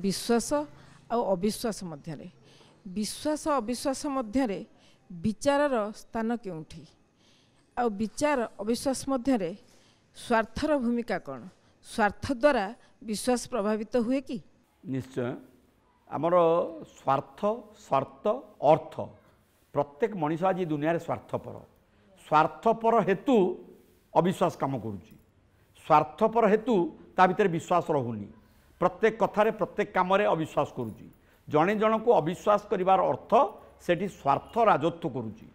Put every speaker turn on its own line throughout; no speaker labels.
विश्वास आ अविश्वास मध्य विश्वास अविश्वास मध्य विचार स्थान केउठी आ विचार अविश्वास मध्य स्वार्थर भूमिका कौन स्वार्थ द्वारा विश्वास प्रभावित हुए कि
निश्चय आमर स्वार्थ स्वार्थ अर्थ प्रत्येक मनीष आज दुनिया स्वार्थपर हेतु अविश्वास काम करुच्ची स्वार्थपर हेतु ता भीतर विश्वास रहुनी प्रत्येक कथार प्रत्येक कम अविश्वास करुच्ची जड़े जन को अविश्वास करिवार अर्थ सेठी स्वार्थ राजत्व करुच्ची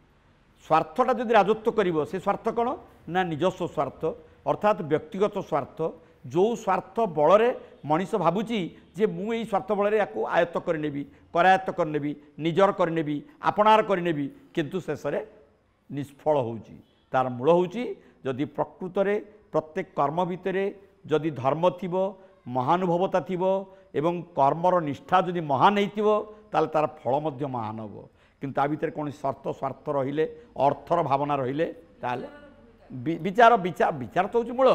स्वार्थटा जदि राजत्व करिवो से स्वार्थ कौन ना निजस्व स्वार्थ अर्थात व्यक्तिगत स्वार्थ जो स्वार्थ बल मनीष भावुची जे मु यही स्वार्थ बल या आयत्त करनेबी करायत्त करनेबी निजर करनेबी आपणार करनेबी किंतु शेष में निष्फल होउची तार मूल होउची जदि प्रकृत रे प्रत्येक कर्म भितर जदि धर्म थिबो महानुभवता थिबो एवं कर्मर निष्ठा जदि महान होइथिबो ताल तार फल मध्य महान हो किंतु आ भितर कौन स्वार्थ स्वार्थ रहिले अर्थर भावना रहिले ताले विचार विचार विचार तो हूँ मूल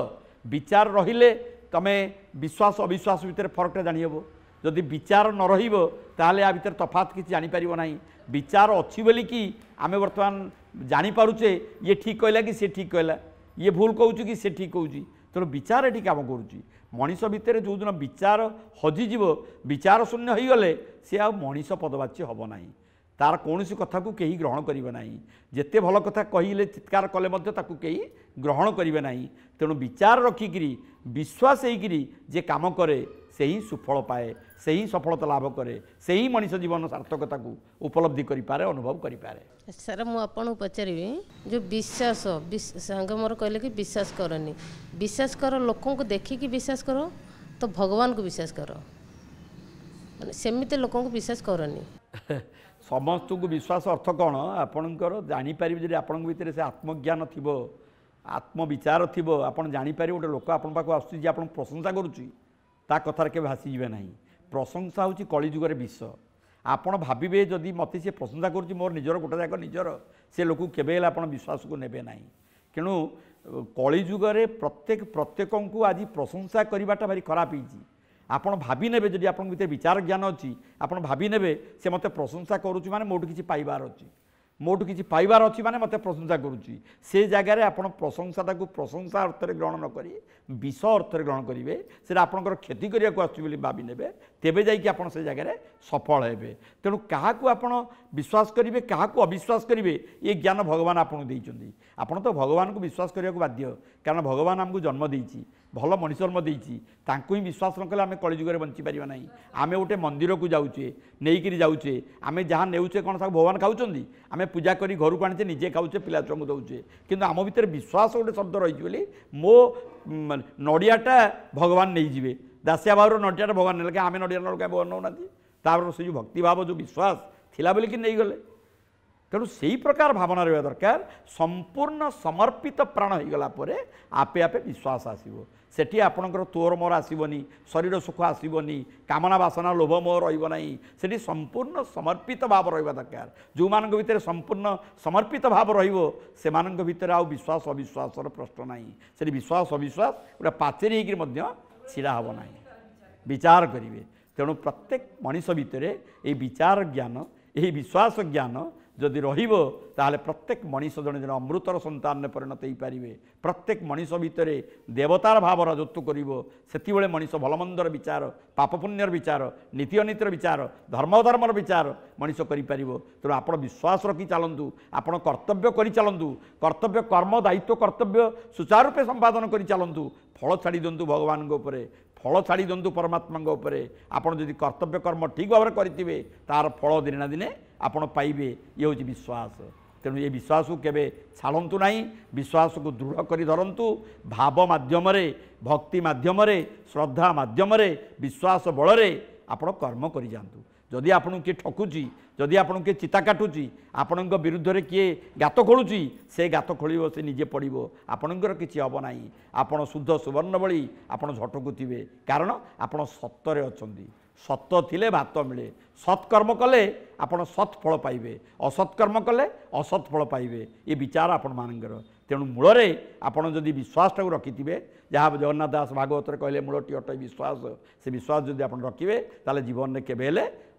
विचार रहिले तमे विश्वास अविश्वास भितर फरकटा जानिहब जदि विचार न रहिबो ताले आ भितर तफात किसी जानि परिबो नाही विचार अछि बोली कि आमे वर्तमान जानि पारुचे ये ठीक कहला कि से ठीक कहला ये भूल कहूँ कि से ठीक कहूँ तेणु विचार ये काम करुच्ची मनीष भितर जो दिन विचार हजिज विचार शून्य हो गले सी आ मनीष पदवाच्य हम ना तार कौन कथा को कहीं ग्रहण करेंगे ना जिते भल कथा कहले चित्कार कले कहीं ग्रहण करेंगे ना तेणु विचार रखिकी विश्वास होकरी जे काम करे से ही सुफल पाए से ही सफलता लाभ करे से ही मनीष जीवन सार्थकता को उपलब्धि करें अनुभव करें।
सर मुझे पचारि जो विश्वास सांग मोर कहले कि विश्वास करनी विश्वास कर लोकों को देखिकी विश्वास करो तो भगवान को विश्वास कर सेमती लोकों को विश्वास करनी
समस्त को विश्वास अर्थ कौन आपणकर जापर जब आपण भर से आत्मज्ञान थी आत्मविचार थी आपड़ जापर गोटे लोक आप आस प्रशंसा करुच्ची ता कथार के भासीजे ना प्रशंसा हूँ कलिजुगर विष आपड़ भावे जदि मत सी प्रशंसा करुच्ची मोर निजर गोटे जाक निजर से लोक केवे आप विश्वास को नेबे ना तेणु कलिजुगर प्रत्येक को आज प्रशंसा करवाटा भारी खराब होती आपड़ भावी ने जदि आप विचार ज्ञान अच्छी आपड़ भावी ने से मत प्रशंसा करुच्ची माने मोटू किसी पाइबार अच्छी मोटू किसी पाइबार अच्छी माने मत प्रशंसा करुच्ची से जगार आप प्रशंसाटा को प्रशंसा अर्थ में ग्रहण न करी विष अर्थ में ग्रहण करेंगे से आपंकर क्षति करने को आसुच्ची भावी ने तेबे जाइए आप से जगार सफल हेबे तेणु क्या विश्वास करेंगे क्या अविश्वास करेंगे ये ज्ञान भगवान आपको देइछन्ति आपण तो भगवान को विश्वास करने को बाध्य कारण भगवान आमको जन्म देइछि भल मनीष जन्म देइछि तांको ही विश्वास न कले आम कलिजुगर बंची पारिबा नाही आमे गोटे मंदिर को जाऊे नहीं जाऊे आम जहाँ नेउचे कौन सब भगवान खाऊँ आम पूजा करी घर को आने निजे खाऊे पिला छुआ को दौचे किंतु आम भितर विश्वास गोटे शब्द रही मो नड़ियाटा भगवान नहीं जीवे दासिया भाव नड़ियाटा भगवान ने आम नड़िया क्या भगवान नौना तापर से जो भक्तिभाव जो विश्वास थिला बोली कि नहीं गले तेणु से प्रकार भावना रहा दरकार संपूर्ण समर्पित प्राण हो गला आपे आपे विश्वास आसो सेठी आपणकर तोर मोर आसबनी शरीर सुख आसबनी कामना बासना लोभ मोह रही सेठी संपूर्ण समर्पित भाव रहा दरकार जो मान भीतर संपूर्ण समर्पित भाव रही भितर आ विश्वास अविश्वास प्रश्न ना से विश्वास अविश्वास गोटे पाचेरी छिड़ा हम ना विचार करेंगे तेणु प्रत्येक मनीष भितर ये विचार ज्ञान यही विश्वास ज्ञान जदि रहिबो ताहले प्रत्येक मनीष जड़े जड़े अमृतर संतान में परिणत हो पारे प्रत्येक मनीष भितर देवतार भाव राजत्व करिवो सेतिबेले मनीष भलमंदर विचार पाप पुण्यर विचार नीति अनीतिर विचार धर्मधर्मर विचार मनीष करिपारिबो तेणु आपण विश्वास रखी चलतु आपण कर्तव्य करि चलतु कर्तव्य कर्म दायित्व कर्तव्य सुचारूपे संपादन करि चलतु फल छाड़ी दिंतु भगवान उपरे फल छाड़ी दिंतु परमात्मा उपरे आपण जदि कर्तव्य कर्म ठीक भाव में करेंगे तार फल दिने ना दिने आपण पाइबे ये हूँ विश्वास तेणु ये विश्वास को केबे छाड़तु ना विश्वास को दृढ़ कर धरतु भाव माध्यम भक्ति माध्यम श्रद्धा माध्यम विश्वास बल आपण कर्म कर जातु जदि आपन किए ठकुची जदि आपन किए चिता काटुची आपण विरुद्ध में किए गात खोलुची से गात खोल से निजे पड़ो आपणकर किसी हम ना आपड़ शुद्ध सुवर्ण बड़ी आपड़ झटकुवे कारण आपड़ सत्तरे अच्छा सत थिले भात मिले सत्कर्म कले आपण सत्फल पाइबे असत्कर्म कले असत्फल पाइबे ये विचार आपण मानकर तेणु मूल आपण जदि विश्वास रखिथे जहाँ जगन्नाथ दास भागवत कहले मूलटी अट विश्वास से विश्वास जदि आप रखिए ताले जीवन में केवे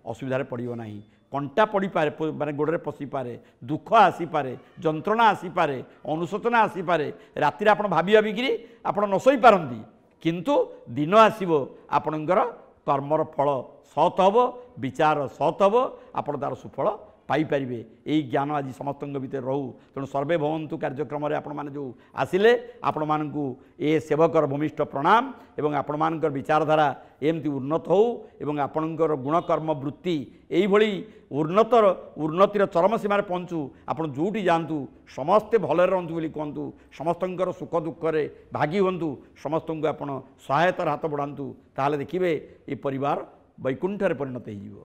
असुविधा पड़ो ना कंटा पड़ी पारे माने गोड़े पशि पारे दुख आसीपे जंत्रणा आसीपे अनुशोचना आसीपे राति आप भाभी भाविकी आप न शोई पारती किंतु दिन आसो आपणकर कर्मर फल सत हम विचार सत हम आप तार सुफल पाइपर यही ज्ञान आज समस्त भितर रहू तेणु सर्वे भवन्तु कार्यक्रम आपण मैंने जो आसिले आपण मानू ए सेवकर भूमिष्ठ प्रणाम एवं आपण मानकर विचारधारा एमती उन्नत हो एवं आपणकर गुणकर्म वृत्ति यही उन्नतिर चरम सीमार पहुँचू आपण जोटी जातु समस्ते भलरे रहतु बोली कहतु समस्तंकर सुख दुखे भागी हूँ समस्त को आप सहायतार हाथ बढ़ातु ताहले देखिए ये परिवार वैकुंठरे परिणत हो।